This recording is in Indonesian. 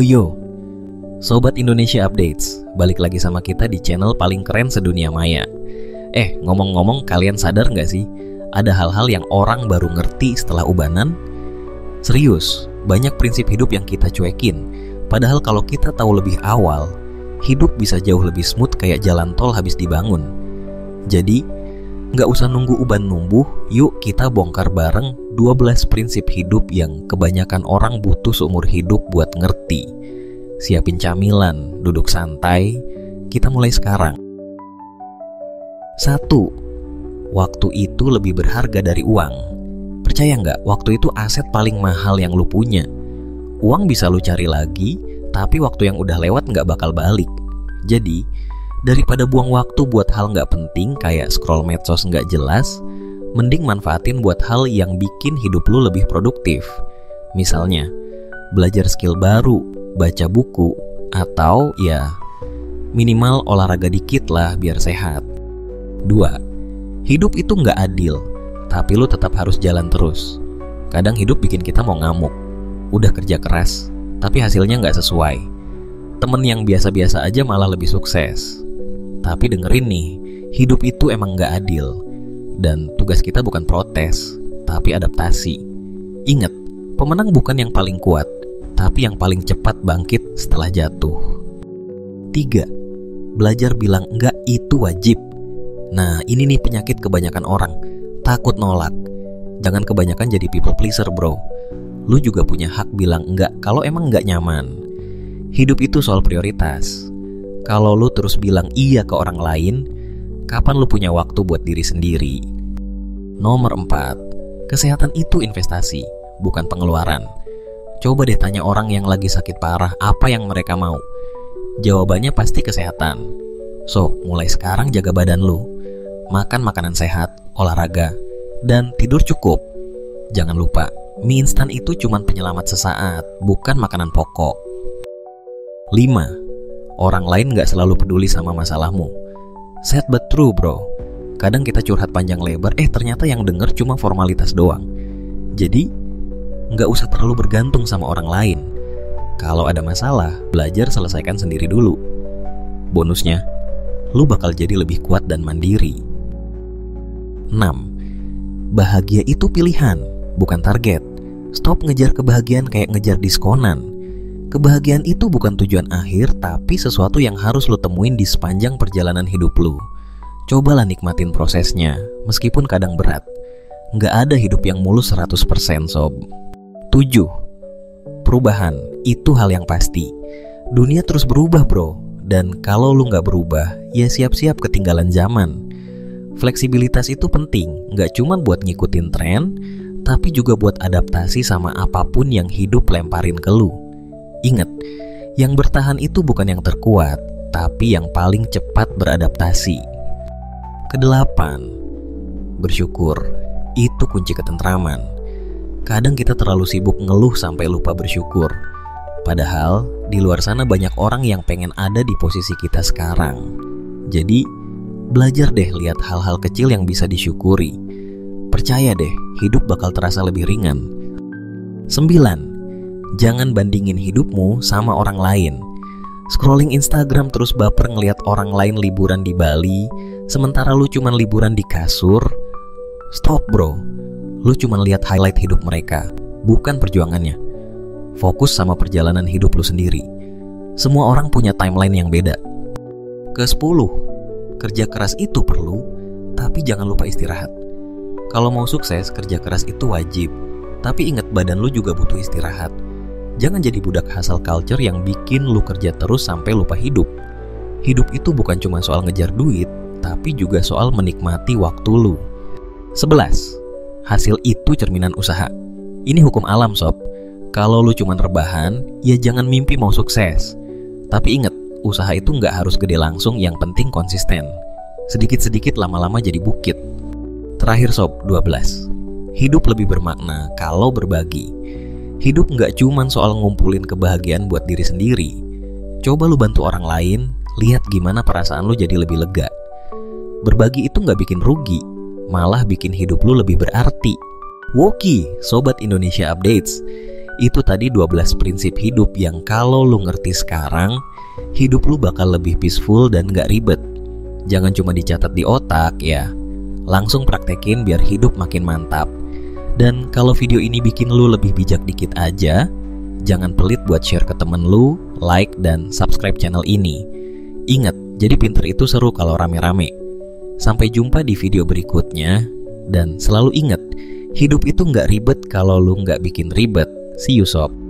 Yo, Sobat Indonesia Updates, balik lagi sama kita di channel paling keren sedunia maya. Ngomong-ngomong, kalian sadar gak sih? Ada hal-hal yang orang baru ngerti setelah ubanan? Serius, banyak prinsip hidup yang kita cuekin. Padahal kalau kita tahu lebih awal, hidup bisa jauh lebih smooth kayak jalan tol habis dibangun. Jadi, gak usah nunggu uban numbuh, yuk kita bongkar bareng 12 prinsip hidup yang kebanyakan orang butuh seumur hidup buat ngerti. Siapin camilan, duduk santai, kita mulai sekarang. 1. Waktu itu lebih berharga dari uang. Percaya nggak, waktu itu aset paling mahal yang lu punya. Uang bisa lu cari lagi, tapi waktu yang udah lewat nggak bakal balik. Jadi, daripada buang waktu buat hal nggak penting kayak scroll medsos nggak jelas, mending manfaatin buat hal yang bikin hidup lu lebih produktif. Misalnya, belajar skill baru, baca buku, atau ya minimal olahraga dikit lah biar sehat. 2. Hidup itu nggak adil, tapi lu tetap harus jalan terus. Kadang hidup bikin kita mau ngamuk. Udah kerja keras, tapi hasilnya nggak sesuai. Temen yang biasa-biasa aja malah lebih sukses. Tapi dengerin nih, hidup itu emang nggak adil. Dan tugas kita bukan protes, tapi adaptasi. Ingat, pemenang bukan yang paling kuat, tapi yang paling cepat bangkit setelah jatuh. 3. Belajar bilang enggak itu wajib. Nah, ini nih penyakit kebanyakan orang, takut nolak. Jangan kebanyakan jadi people pleaser, bro. Lu juga punya hak bilang enggak kalau emang enggak nyaman. Hidup itu soal prioritas. Kalau lu terus bilang iya ke orang lain, kapan lu punya waktu buat diri sendiri? Nomor 4. Kesehatan itu investasi, bukan pengeluaran. Coba deh tanya orang yang lagi sakit parah apa yang mereka mau. Jawabannya pasti kesehatan. So, mulai sekarang jaga badan lu. Makan makanan sehat, olahraga, dan tidur cukup. Jangan lupa, mie instan itu cuma penyelamat sesaat, bukan makanan pokok. 5. Orang lain gak selalu peduli sama masalahmu. Sad but true, bro. Kadang kita curhat panjang lebar, ternyata yang denger cuma formalitas doang. Jadi, gak usah terlalu bergantung sama orang lain. Kalau ada masalah, belajar selesaikan sendiri dulu. Bonusnya, lu bakal jadi lebih kuat dan mandiri. 6. Bahagia itu pilihan, bukan target. Stop ngejar kebahagiaan kayak ngejar diskonan. Kebahagiaan itu bukan tujuan akhir, tapi sesuatu yang harus lu temuin di sepanjang perjalanan hidup lu. Cobalah nikmatin prosesnya, meskipun kadang berat. Nggak ada hidup yang mulus 100% sob. 7. Perubahan, itu hal yang pasti. Dunia terus berubah, bro. Dan kalau lu nggak berubah, ya siap-siap ketinggalan zaman. Fleksibilitas itu penting, nggak cuma buat ngikutin tren, tapi juga buat adaptasi sama apapun yang hidup lemparin ke lu. Ingat, yang bertahan itu bukan yang terkuat, tapi yang paling cepat beradaptasi. Kedelapan, bersyukur, itu kunci ketentraman. Kadang kita terlalu sibuk ngeluh sampai lupa bersyukur. Padahal, di luar sana banyak orang yang pengen ada di posisi kita sekarang. Jadi, belajar deh lihat hal-hal kecil yang bisa disyukuri. Percaya deh, hidup bakal terasa lebih ringan. 9. Jangan bandingin hidupmu sama orang lain. Scrolling Instagram terus baper ngelihat orang lain liburan di Bali, sementara lu cuman liburan di kasur. Stop, bro. Lu cuman lihat highlight hidup mereka, bukan perjuangannya. Fokus sama perjalanan hidup lu sendiri. Semua orang punya timeline yang beda. Ke-10. Kerja keras itu perlu, tapi jangan lupa istirahat. Kalau mau sukses, kerja keras itu wajib. Tapi ingat, badan lu juga butuh istirahat. Jangan jadi budak hustle culture yang bikin lu kerja terus sampai lupa hidup. Hidup itu bukan cuma soal ngejar duit, tapi juga soal menikmati waktu lu. 11. Hasil itu cerminan usaha. Ini hukum alam, sob. Kalau lu cuman rebahan, ya jangan mimpi mau sukses. Tapi ingat, usaha itu nggak harus gede langsung, yang penting konsisten. Sedikit-sedikit lama-lama jadi bukit. Terakhir sob, 12. Hidup lebih bermakna kalau berbagi. Hidup nggak cuman soal ngumpulin kebahagiaan buat diri sendiri. Coba lu bantu orang lain, lihat gimana perasaan lu jadi lebih lega. Berbagi itu nggak bikin rugi, malah bikin hidup lu lebih berarti. Woki, Sobat Indonesia Updates. Itu tadi 12 prinsip hidup yang kalau lu ngerti sekarang, hidup lu bakal lebih peaceful dan gak ribet. Jangan cuma dicatat di otak ya, langsung praktekin biar hidup makin mantap. Dan kalau video ini bikin lu lebih bijak dikit aja, jangan pelit buat share ke temen lu, like, dan subscribe channel ini. Ingat, jadi pinter itu seru kalau rame-rame. Sampai jumpa di video berikutnya, dan selalu ingat, hidup itu gak ribet kalau lu gak bikin ribet. See you sob.